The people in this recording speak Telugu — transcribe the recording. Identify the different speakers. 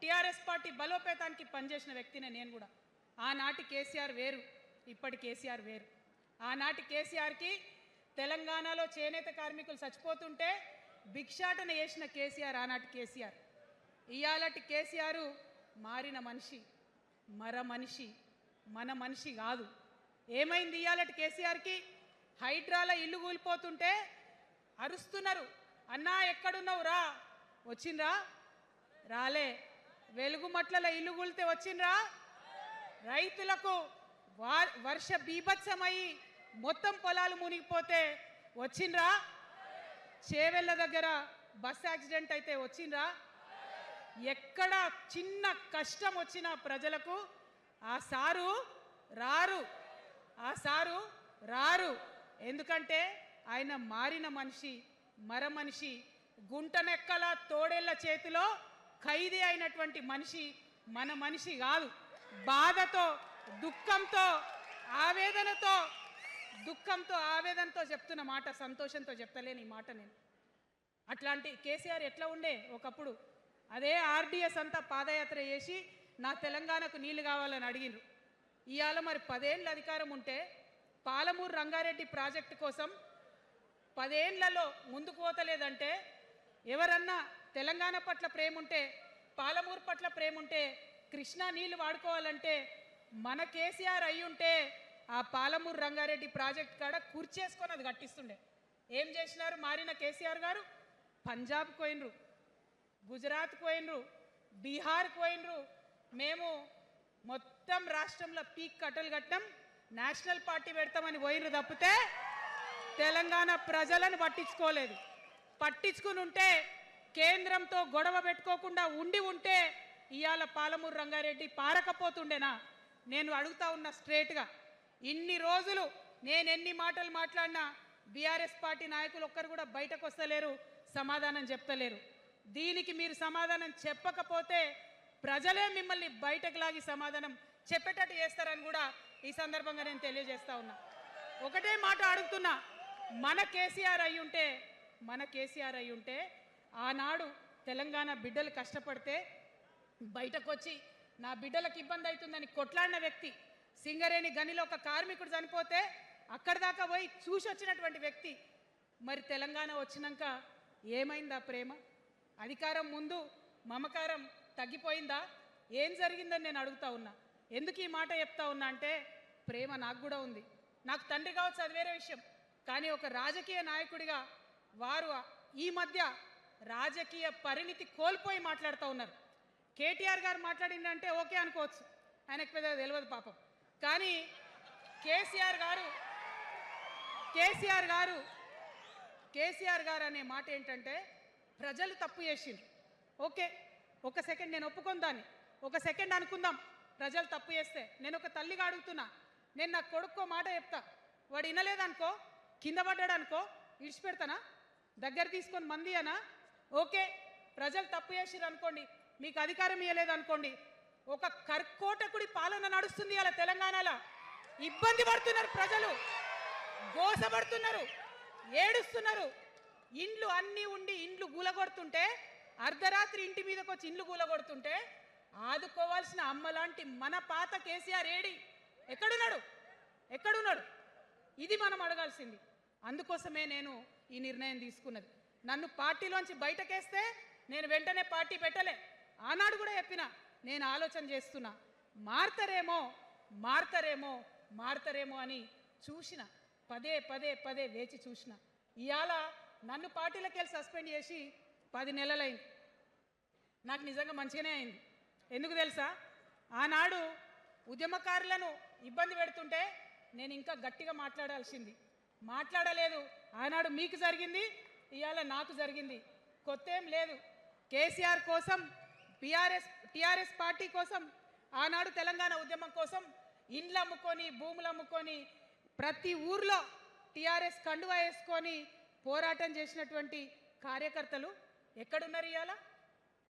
Speaker 1: టీఆర్ఎస్ పార్టీ బలోపేతానికి పనిచేసిన వ్యక్తినే నేను కూడా. ఆనాటి కేసీఆర్ వేరు, ఇప్పటి కేసీఆర్ వేరు. ఆనాటి కేసీఆర్కి తెలంగాణలో చేనేత కార్మికులు చచ్చిపోతుంటే భిక్షాటన చేసిన కేసీఆర్ ఆనాటి కేసీఆర్. ఇయాలటి కేసీఆర్ మారిన మనిషి, మనిషి, మన మనిషి కాదు. ఏమైంది ఇయాలటి కేసీఆర్కి? హైడ్రాల ఇల్లు కూలిపోతుంటే అరుస్తున్నారు, అన్నా ఎక్కడున్నావు రా, వచ్చిండ్రా? రాలే. వెలుగుమట్లలో ఇల్లు కూలితే వచ్చిండ్రా? రైతులకు వర్ష బీభత్సమై మొత్తం పొలాలు మునిగిపోతే వచ్చిండ్రా? చేవెళ్ళ దగ్గర బస్ యాక్సిడెంట్ అయితే వచ్చిండ్రా? ఎక్కడ చిన్న కష్టం వచ్చిన ప్రజలకు ఆ సారు రారు, ఆ సారు రారు. ఎందుకంటే ఆయన మారిన మనిషి, మనిషి, గుంటనెక్కల తోడేళ్ల చేతిలో ఖైదీ అయినటువంటి మనిషి, మన మనిషి కాదు. బాధతో, దుఃఖంతో, ఆవేదనతో చెప్తున్న మాట, సంతోషంతో చెప్తలేని ఈ మాట నేను. అట్లాంటి కేసీఆర్ ఎట్లా ఉండే ఒకప్పుడు? అదే ఆర్డీఎస్ అంతా పాదయాత్ర చేసి నా తెలంగాణకు నీళ్లు కావాలని అడిగినారు. ఇవాళ మరి 10 ఏళ్ళ అధికారం ఉంటే పాలమూరు రంగారెడ్డి ప్రాజెక్టు కోసం 10 ఏళ్లలో ముందుకు పోతలేదంటే, ఎవరన్నా తెలంగాణ పట్ల ప్రేమ ఉంటే, పాలమూరు పట్ల ప్రేమ ఉంటే, కృష్ణా నీళ్లు వాడుకోవాలంటే మన కేసీఆర్ అయ్యుంటే ఆ పాలమూరు రంగారెడ్డి ప్రాజెక్ట్ కాడ కుర్చేసుకొని అది కట్టిస్తుండే. ఏం చేసినారు మారిన కేసీఆర్ గారు? పంజాబ్ పోయినరు, గుజరాత్ పోయినరు, బీహార్ పోయినరు. మేము మొత్తం రాష్ట్రంలో పీక్ కట్టలు కట్టాం, నేషనల్ పార్టీ పెడతామని పోయినరు తప్పితే తెలంగాణ ప్రజలను పట్టించుకోలేదు. పట్టించుకుని ఉంటే, కేంద్రంతో గొడవ పెట్టుకోకుండా ఉంటే ఇవాళ పాలమూరు రంగారెడ్డి పారకపోతుండేనా? నేను అడుగుతా ఉన్నా స్ట్రేట్గా. ఇన్ని రోజులు నేను ఎన్ని మాటలు మాట్లాడినా బీఆర్ఎస్ పార్టీ నాయకులు ఒక్కరు కూడా బయటకు వస్తలేరు, సమాధానం చెప్తలేరు. దీనికి మీరు సమాధానం చెప్పకపోతే ప్రజలే మిమ్మల్ని బయటకు లాగి సమాధానం చెప్పేటట్టు చేస్తారని కూడా ఈ సందర్భంగా నేను తెలియజేస్తా ఉన్నా. ఒకటే మాట అడుగుతున్నా, మన కేసీఆర్ అయ్యుంటే ఆనాడు తెలంగాణ బిడ్డలు కష్టపడితే బయటకు వచ్చి నా బిడ్డలకు ఇబ్బంది అవుతుందని కొట్లాడిన వ్యక్తి, సింగరేణి గనిలో ఒక కార్మికుడు చనిపోతే అక్కడి దాకా పోయి చూసి వచ్చినటువంటి వ్యక్తి. మరి తెలంగాణ వచ్చినాక ఏమైందా ప్రేమ? అధికారం ముందు మమకారం తగ్గిపోయిందా? ఏం జరిగిందని నేను అడుగుతా ఉన్నా. ఎందుకు ఈ మాట చెప్తా ఉన్నా అంటే, ప్రేమ నాకు కూడా ఉంది. నాకు తండ్రి కావచ్చు, అది వేరే విషయం. కానీ ఒక రాజకీయ నాయకుడిగా వారు ఈ మధ్య రాజకీయ పరిణితి కోల్పోయి మాట్లాడుతూ ఉన్నారు. కేటీఆర్ గారు మాట్లాడిందంటే ఓకే అనుకోవచ్చు, ఆయనకు పెద్ద తెలియదు పాపం. కానీ కేసీఆర్ గారు అనే మాట ఏంటంటే, ప్రజలు తప్పు చేసిండ్రు. ఓకే, ఒక సెకండ్ నేను ఒప్పుకొని దాన్ని, ఒక సెకండ్ అనుకుందాం. ప్రజలు తప్పు చేస్తే నేను ఒక తల్లిగా అడుగుతున్నా, నేను నా కొడుకో మాట చెప్తా, వాడు వినలేదనుకో, కింద పడ్డాడు అనుకో, ఇడిచిపెడతానా? దగ్గర తీసుకొని మంది అనా? ఓకే, ప్రజలు తప్పు చేసిర్రు అనుకోండి, మీకు అధికారం ఇవ్వలేదు అనుకోండి, ఒక కర్కోటకుడి పాలన నడుస్తుంది అలా తెలంగాణలో. ఇబ్బంది పడుతున్నారు ప్రజలు, గోసపడుతున్నారు, ఏడుస్తున్నారు. ఇండ్లు అన్నీ ఉండి ఇండ్లు గూలగొడుతుంటే, అర్ధరాత్రి ఇంటి మీదకి వచ్చి ఇండ్లు గూలగొడుతుంటే ఆదుకోవాల్సిన అమ్మలాంటి మన పాత కేసీఆర్ ఏడి? ఎక్కడున్నాడు? ఇది మనం అడగాల్సింది. అందుకోసమే నేను ఈ నిర్ణయం తీసుకున్నది. నన్ను పార్టీలోంచి బయటకేస్తే నేను వెంటనే పార్టీ పెట్టలే. ఆనాడు కూడా చెప్పిన, నేను ఆలోచన చేస్తున్నా, మారతారేమో అని చూసిన, పదే వేచి చూసిన. ఇవాళ నన్ను పార్టీలోకి వెళ్ళి సస్పెండ్ చేసి 10 నెలలైంది. నాకు నిజంగా మంచిగానే అయింది. ఎందుకు తెలుసా? ఆనాడు ఉద్యమకారులను ఇబ్బంది పెడుతుంటే నేను ఇంకా గట్టిగా మాట్లాడలేదు. ఆనాడు మీకు జరిగింది, ఇవాళ నాకు జరిగింది. కొత్త ఏం లేదు. కేసీఆర్ కోసం, టీఆర్ఎస్ పార్టీ కోసం, ఆనాడు తెలంగాణ ఉద్యమం కోసం ఇండ్లు అమ్ముకొని, భూములు అమ్ముకొని, ప్రతి ఊర్లో టీఆర్ఎస్ కండువా వేసుకొని పోరాటం చేసినటువంటి కార్యకర్తలు ఎక్కడున్నారు ఇవాళ?